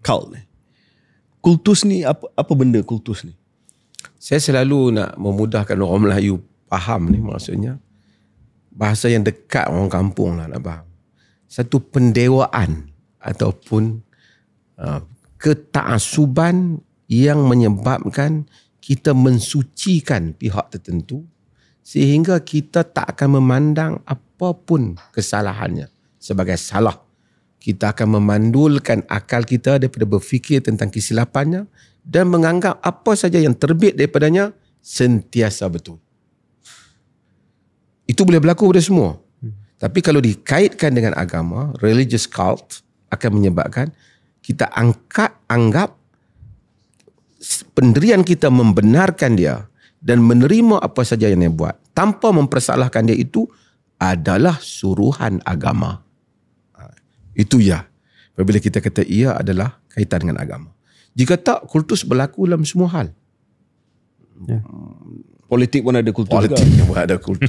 cult ni. Kultus ni apa benda kultus ni? Saya selalu nak memudahkan orang Melayu faham ni, maksudnya bahasa yang dekat orang kampung lah nak faham. Satu pendewaan ataupun ketaasuban yang menyebabkan kita mensucikan pihak tertentu sehingga kita tak akan memandang apapun kesalahannya sebagai salah. Kita akan memandulkan akal kita daripada berfikir tentang kesilapannya dan menganggap apa saja yang terbit daripadanya sentiasa betul. Itu boleh berlaku pada semua. Tapi kalau dikaitkan dengan agama, religious cult akan menyebabkan kita anggap pendirian kita membenarkan dia dan menerima apa saja yang dia buat tanpa mempersalahkan dia itu adalah suruhan agama. Itu ya. Apabila kita kata ia adalah kaitan dengan agama. Jika tak, kultus berlaku dalam semua hal. Politik pun ada kultus. Politik pun ada kultus.